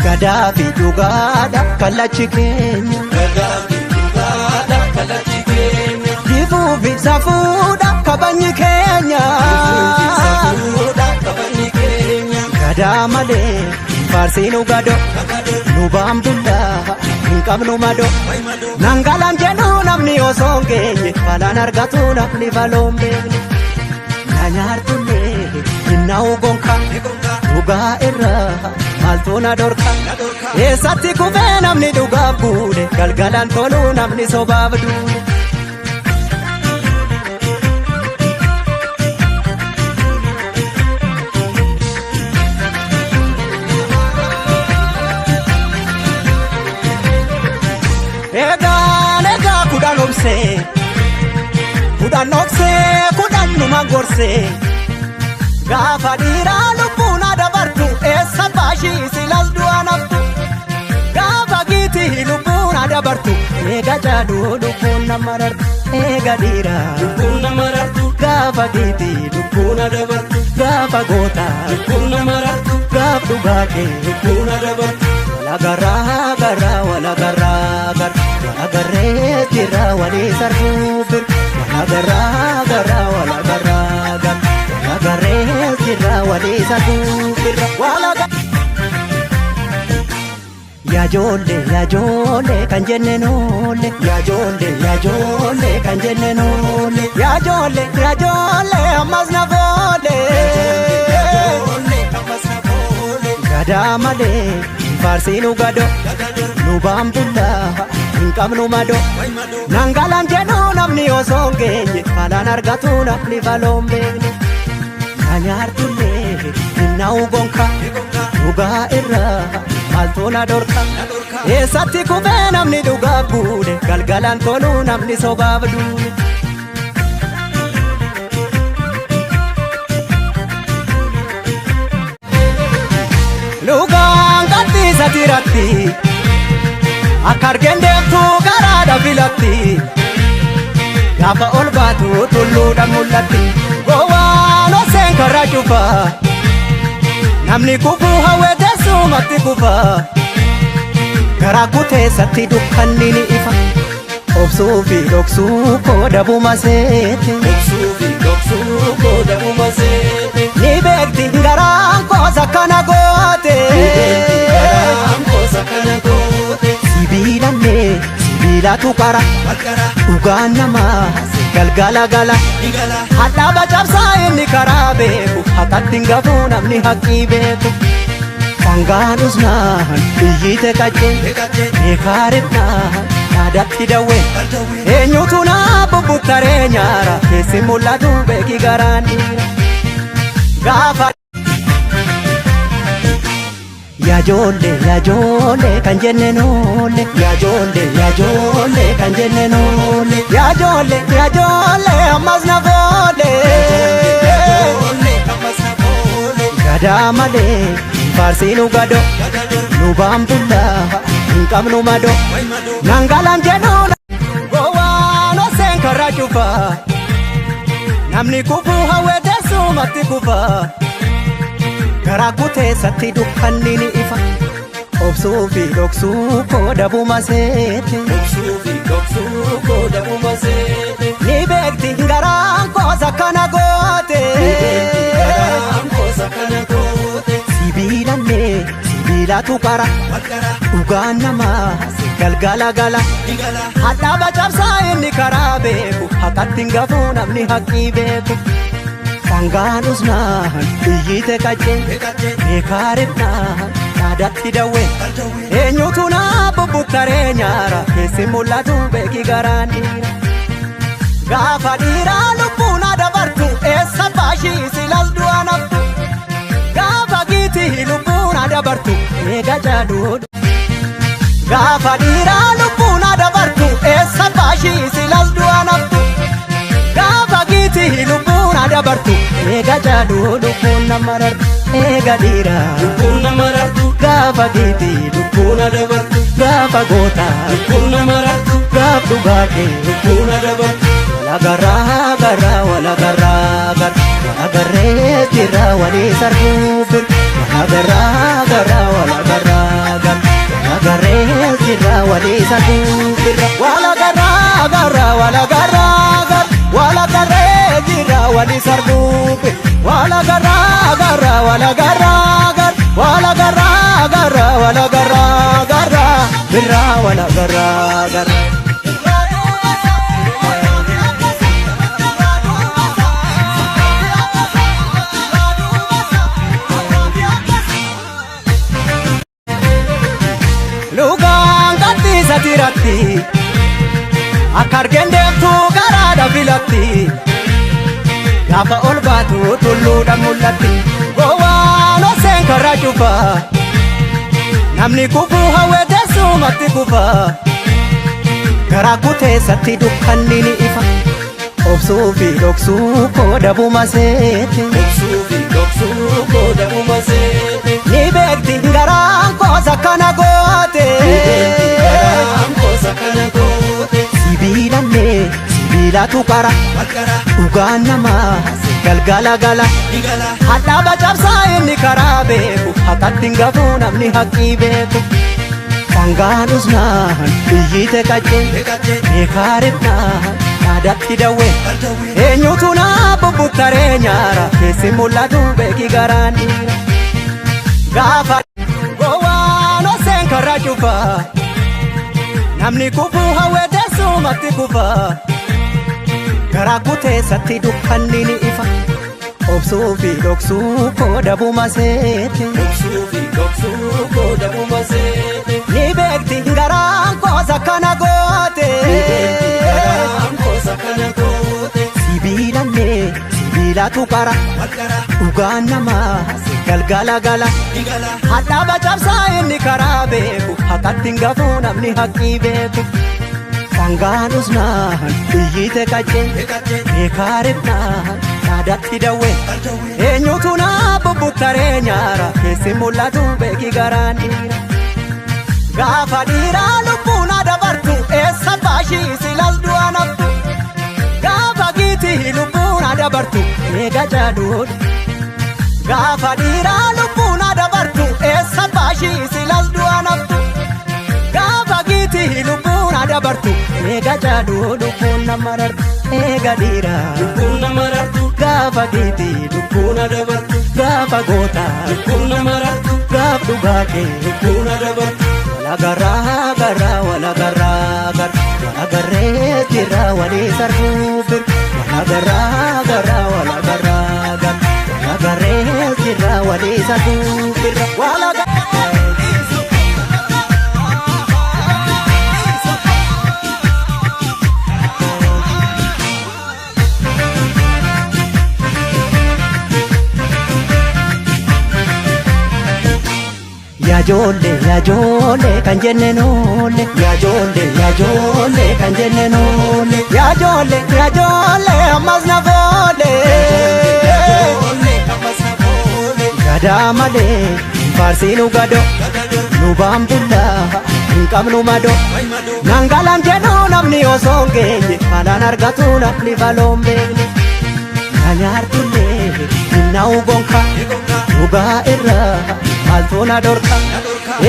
gadaa fi dhugaadha kallachi keenya. Gadaa fi dhugaadha kallachi keenya. Difuu fi safuudha kabajni keenya. Safuudha kabajni keenya. Gadaa malee faarsiinu gadoo nu baambullaa hin qabnu madoo. Nangalaan jedhu namni osoo hin geenye balaan argatu namni baloo hin beekne. Na nyaartullee hinnaa'u gonkaa dhugaa irraa maaltu na dhorka. Eessatti kufee namni dhugaaf buune galgalaan tolu namni sobaaf duune. Egaa kudhan obsee kudhan numa gorsee gaafa dhiiraa lubbuun adabartu eessa baashii silas du'a naftu gaafa giitii lubbuun adabartu eega jaaduu lubbuun nama rartu eega dhiiraa lubbuun nama rartu gaafa giitii lubbuun adabartu gaafa gootaa lubbuun nama rartu gaaf dhugaa kee lubbuun adabartu. Wala garree jira walii sarfuu bir. Wala garree jira walii sarfuu bir. Yaa ijoollee kan jenne noole. Yaa ijoollee kan jenne noole. Yaa ijoollee ammas na foole. Gadaa malee faarsiinu gadoo nu baambullaa hin qabnu madoo. Nangalaan jedhu namni osoo hin geenye balaan argatu namni baloo hin beekne. Na nyaartullee hinnaa'u gonkaa dhugaa irraa maaltu na dhorka. Eessatti kufee namni dhugaaf buune galgalaan tolu namni sobaaf duune. Lugaan gadhiisa tiratti akka argeen deemtuu garaadha filatti. Gaafa ol baatu tulluudha mul'atti. Gowwaan oseen karra cufa namni kufuu hawwee teessumatti kufa. Garaa kuteessatti dukkanni ni ifa. Obsuu fi dhoksuu koodabuma seete. Obsuu fi dhoksuu koodabuma seete. Ni beekti garaan koosa kana goote. Sibiilatu qara dhugaan namaa galgala gala. Hadhaaba cabsaa inni karaa beeku haqqatti hin gafuu namni haqqii beeku. Sangaanus naan biyyite qaccee beekaarinaan yaadatti dawwee. Eenyutu naa bubbuttaree nyaara keessi mul'atu beeki garaan dhiira. Gaafa yaa ijoollee kan jenne noole. Yaa ijoollee kan jenne noole. Yaa ijoollee ammas na foole. Gadaa malee faarsiinu gadoo nu baambullaa hin qabnu madoo. Nangalaan jedhu gowwaan oseen karra cufa namni kufuu hawwee teessumatti kufa. Garaa kuteessatti dukkanni ni ifa. Obsuu fi dhoksuu koodabuma seete. Obsuu fi dhoksuu koodabuma seete. Ni beekti garaan koosa kana goote. Garaan koosa kana goote. Sibiilatu qara dhugaan namaa galgala gala. Hadhaaba cabsaa inni karaa beeku haqqatti hin gafuu namni haqqii beeku. Sangaanus naan biyyite qaccee beekaarinaan yaadatti dawwee. Eenyutu naa bubbuttaree nyaara keessi mul'atu beeki garaan dhiira. Gaafa dhiiraa lubbuun adabartu eessa baashii silas du'a naftu. Gaafa giitii lubbuun adabartu eega jaaduu. Gaafa dhiiraa lubbuun adabartu eessa baashii silas du'a naftu. Gaafa giitii lubbuun adabartu eega jaaduu lubbuun nama rartu. Eega dhiiraa lubbuun nama rartu. Gaafa giitii lubbuun adabartu. Gaafa gootaa lubbuun nama rartu. Gaaf dhugaa kee lubbuun adabartu. Wala garree jira walii sarfuu bir. Wala garraa wala garraa. jirra walii sarbuufirra wala garraa garraa wala garraa gar wala garree jirra walii sarbuufi wala garraa garraa wala garraa gar wala garraa garraa wala garraa garraa birra wala garraa garraa. Lugaan gadhiisa tiratti akka argeen deemtu garaadha filatti gaafa ol baatu tulluudha mul'atti gowwaan oseen karra cufa namni kufuu hawwee teessumatti kufa garaa kuteessatti dukkanni ni ifa obsuu fi dhoksuu koodabuma seete obsuu fi dhoksuu koodabuma seete ni beekti garaan koosa kana goote sibiilallee sibiilatu qara dhugaan namaa galgala gala hadhaaba cabsaa inni karaa beeku haqatti hin gafuu namni haqqii beeku sangaan usnaan biyyite qaccee beekaarifnaan aadatti dawwee eenyutu naa bubbuttaree nyaara keessi mul'atu beeki garaan dhiira gaafa gowwaan oseen karra cufa namni kufuu hawwee teessumatti kufa garaa kuteessatti dukkanni ni ifa obsuu fi dhoksuu koodabuma seete obsuu fi dhoksuu koodabuma seete ni beekti garaan koosa kana goote sibiilallee sibiilatu qara dhugaan namaa galgala gala hadhaaba cabsaa inni karaa beeku haqatti hin gafuu namni haqqii beeku sangaan usnaan biyyite qaccee beekaarifnaan aadatti dawwee eenyutu naa bubbuttaree nyaara keessi mul'atu beeki garaan dhiira gaafa dhiiraa lubbuun adabartu eessa baashii silas du'a naftu gaafa giitii lubbuun adabartu eega jaaduudha gaafa dhiiraa lubbuun adabartu eessa baashii silas du'a naftu gaafa giitii lubbuun adabartu eega jaaduu lubbuun nama rartu eega dhiiraa lubbuun nama rartu gaafa giitii lubbuun adabartu gaafa gootaa lubbuun nama rartu gaaf dhugaa kee lubbuun adabartu wala garraa garraa wala garraa gar wala garree jirra walii sarbuufir wala garraa garraa wala garraa gar wala garree jirra walii sarbuufir wala yaa ijoollee kan jenne noolle yaa ijoollee kan jenne noolle yaa ijoollee ammas na foole gadaa malee faarsiinu gado nu baambullaa hin qabnu mado nangalam jedhu namni osoo hin geenye kanaan argatu namni faloon beekne na nyaartullee hinna'u gonka dhugaa irraa maaltoona dorka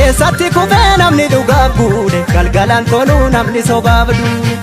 eessatti kufee namni dhugaaf guude galgalaan toluu namni sobaaf duude